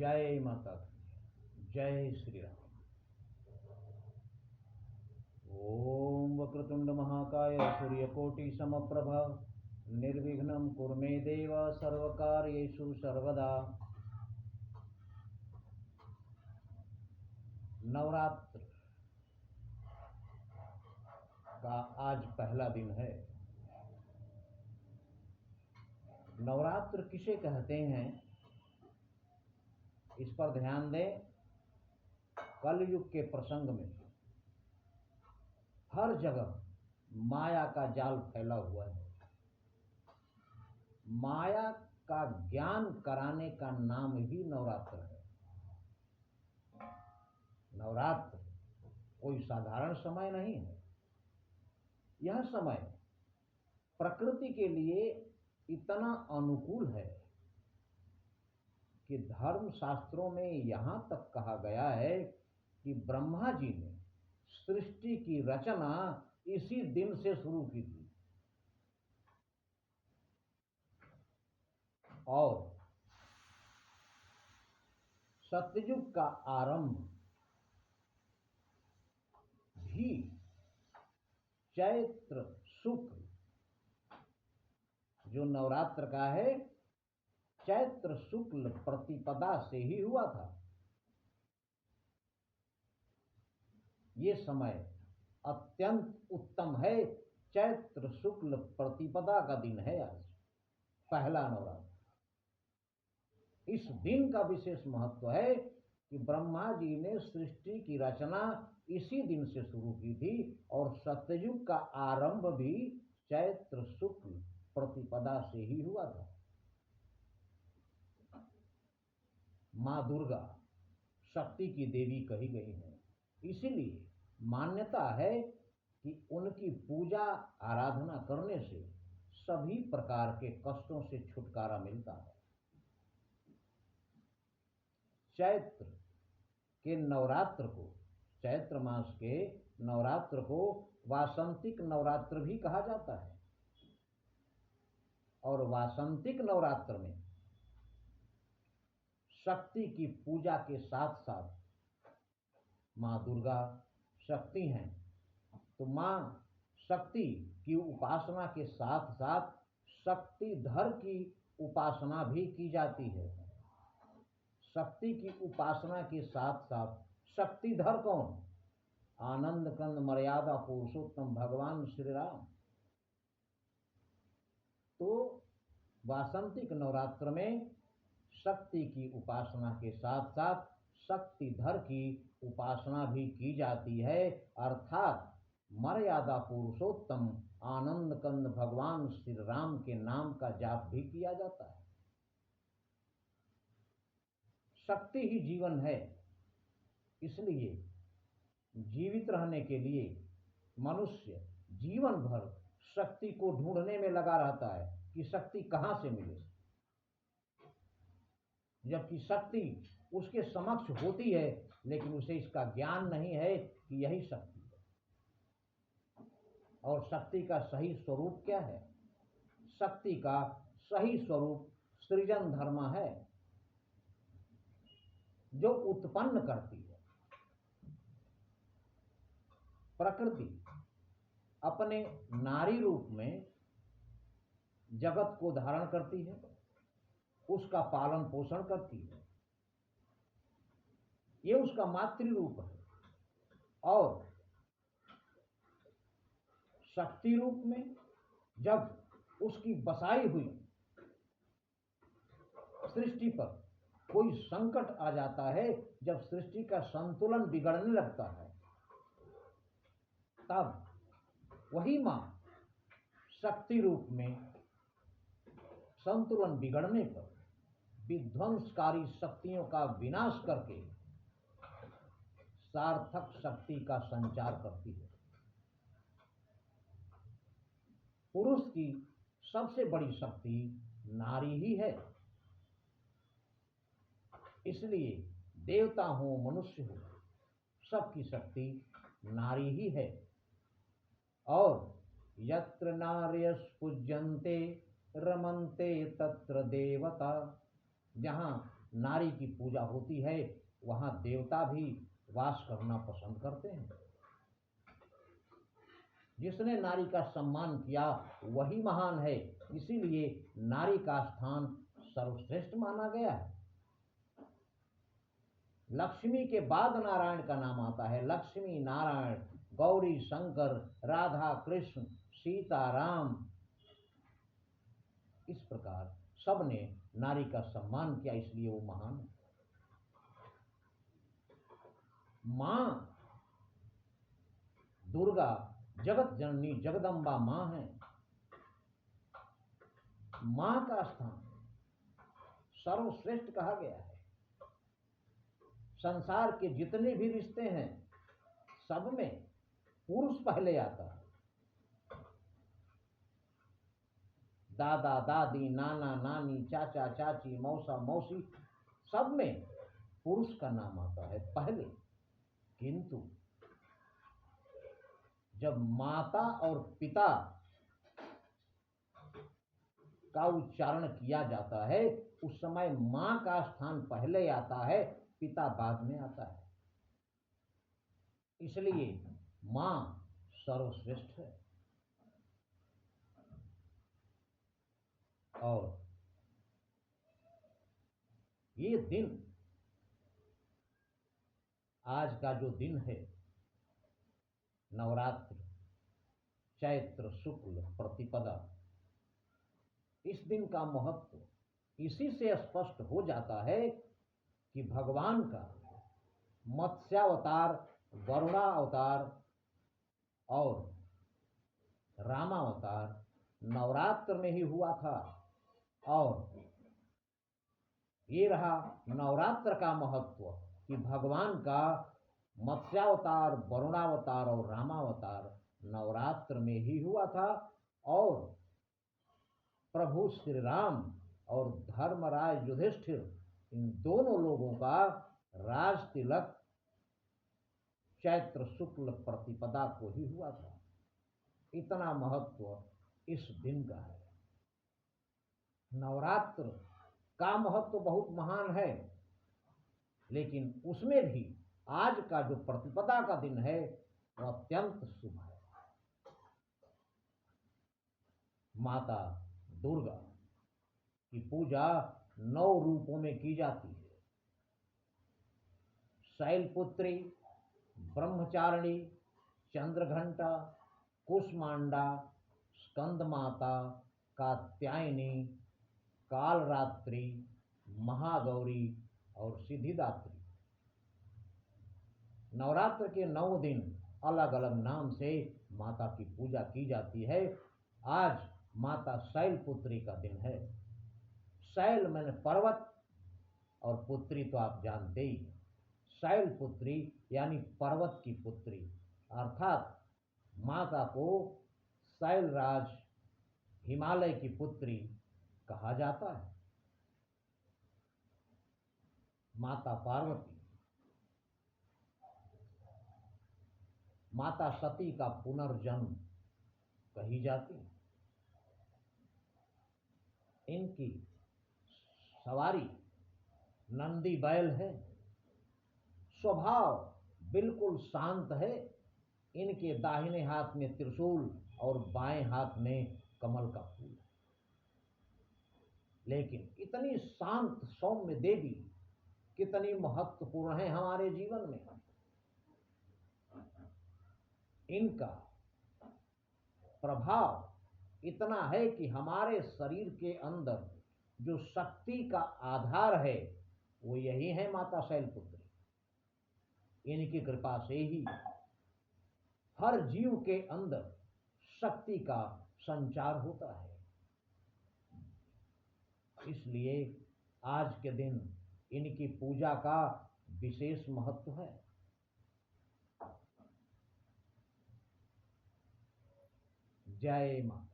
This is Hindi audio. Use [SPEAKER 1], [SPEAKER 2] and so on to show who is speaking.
[SPEAKER 1] जय माता दी, जय श्री राम। ओम वक्रतुंड महाकाय सूर्यकोटि समप्रभ निर्विघ्नं कुरु मे देव सर्वकार्येषु सर्वदा। नवरात्र का आज पहला दिन है। नवरात्र किसे कहते हैं, इस पर ध्यान दें। कलयुग के प्रसंग में हर जगह माया का जाल फैला हुआ है। माया का ज्ञान कराने का नाम ही नवरात्र है। नवरात्र कोई साधारण समय नहीं है। यह समय प्रकृति के लिए इतना अनुकूल है कि धर्म शास्त्रों में यहाँ तक कहा गया है कि ब्रह्मा जी ने सृष्टि की रचना इसी दिन से शुरू की थी और सतयुग का आरंभ भी चैत्र शुक्ल जो नवरात्र का है, चैत्र शुक्ल प्रतिपदा से ही हुआ था। ये समय अत्यंत उत्तम है। चैत्र शुक्ल प्रतिपदा का दिन है आज, पहला नवरात्र। इस दिन का विशेष महत्व है कि ब्रह्मा जी ने सृष्टि की रचना इसी दिन से शुरू की थी और सतयुग का आरंभ भी चैत्र शुक्ल प्रतिपदा से ही हुआ था। माँ दुर्गा शक्ति की देवी कही गई है, इसीलिए मान्यता है कि उनकी पूजा आराधना करने से सभी प्रकार के कष्टों से छुटकारा मिलता है। चैत्र के नवरात्र को, चैत्र मास के नवरात्र को वासंतिक नवरात्र भी कहा जाता है और वासंतिक नवरात्र में शक्ति की पूजा के साथ साथ माँ दुर्गा शक्ति हैं, तो माँ शक्ति की उपासना के साथ साथ शक्तिधर की उपासना भी की जाती है। शक्ति की उपासना के साथ साथ शक्तिधर कौन? आनंद कंद मर्यादा पुरुषोत्तम भगवान श्री राम। तो वासंतिक नवरात्र में शक्ति की उपासना के साथ साथ शक्तिधर की उपासना भी की जाती है, अर्थात मर्यादा पुरुषोत्तम आनंद कंद भगवान श्री राम के नाम का जाप भी किया जाता है। शक्ति ही जीवन है, इसलिए जीवित रहने के लिए मनुष्य जीवन भर शक्ति को ढूंढने में लगा रहता है कि शक्ति कहाँ से मिले, जबकि शक्ति उसके समक्ष होती है लेकिन उसे इसका ज्ञान नहीं है कि यही शक्ति है। और शक्ति का सही स्वरूप क्या है? शक्ति का सही स्वरूप सृजन धर्म है, जो उत्पन्न करती है। प्रकृति अपने नारी रूप में जगत को धारण करती है, उसका पालन पोषण करती है, ये उसका मातृ रूप है। और शक्ति रूप में जब उसकी बसाई हुई सृष्टि पर कोई संकट आ जाता है, जब सृष्टि का संतुलन बिगड़ने लगता है, तब वही मां शक्ति रूप में संतुलन बिगड़ने पर विध्वंसकारी शक्तियों का विनाश करके सार्थक शक्ति का संचार करती है। पुरुष की सबसे बड़ी शक्ति नारी ही है, इसलिए देवता हो मनुष्य हो, सबकी शक्ति नारी ही है। और यत्र नार्यः पूज्यन्ते रमन्ते तत्र देवता, जहाँ नारी की पूजा होती है वहाँ देवता भी वास करना पसंद करते हैं। जिसने नारी का सम्मान किया वही महान है, इसीलिए नारी का स्थान सर्वश्रेष्ठ माना गया है। लक्ष्मी के बाद नारायण का नाम आता है। लक्ष्मी, नारायण, गौरी, शंकर, राधा, कृष्ण, सीता, राम, इस प्रकार सबने नारी का सम्मान किया, इसलिए वो महान है। मां दुर्गा जगत जननी जगदम्बा मां है। मां का स्थान सर्वश्रेष्ठ कहा गया है। संसार के जितने भी रिश्ते हैं सब में पुरुष पहले आता है। दादा दादी, नाना नानी, चाचा चाची, मौसा मौसी, सब में पुरुष का नाम आता है पहले। किंतु जब माता और पिता का उच्चारण किया जाता है उस समय मां का स्थान पहले आता है, पिता बाद में आता है। इसलिए मां सर्वश्रेष्ठ है। और ये दिन, आज का जो दिन है नवरात्र, चैत्र शुक्ल प्रतिपदा, इस दिन का महत्व इसी से स्पष्ट हो जाता है कि भगवान का मत्स्यावतार, वरुणावतार और रामावतार नवरात्र में ही हुआ था। और ये रहा नवरात्र का महत्व कि भगवान का मत्स्यावतार, वरुणावतार और रामावतार नवरात्र में ही हुआ था। और प्रभु श्री राम और धर्मराज युधिष्ठिर, इन दोनों लोगों का राज तिलक चैत्र शुक्ल प्रतिपदा को ही हुआ था। इतना महत्व इस दिन का है। नवरात्र का महत्व बहुत महान है, लेकिन उसमें भी आज का जो प्रतिपदा का दिन है वह अत्यंत शुभ है। माता दुर्गा की पूजा 9 रूपों में की जाती है। शैलपुत्री, ब्रह्मचारिणी, चंद्रघंटा, कुष्मांडा, स्कंदमाता, कात्यायनी, कालरात्रि, महागौरी और सिद्धिदात्री। नवरात्र के 9 दिन अलग अलग नाम से माता की पूजा की जाती है। आज माता शैलपुत्री का दिन है। शैल मैंने पर्वत और पुत्री तो आप जानते ही। शैलपुत्री यानी पर्वत की पुत्री, अर्थात माता को शैलराज, हिमालय की पुत्री कहा जाता है। माता पार्वती, माता सती का पुनर्जन्म कही जाती है। इनकी सवारी नंदी बैल है। स्वभाव बिल्कुल शांत है। इनके दाहिने हाथ में त्रिशूल और बाएं हाथ में कमल का फूल। लेकिन इतनी शांत सौम्य देवी कितनी महत्वपूर्ण है हमारे जीवन में। इनका प्रभाव इतना है कि हमारे शरीर के अंदर जो शक्ति का आधार है वो यही है माता शैलपुत्री। इनकी कृपा से ही हर जीव के अंदर शक्ति का संचार होता है। इसलिए आज के दिन इनकी पूजा का विशेष महत्व है। जय मां।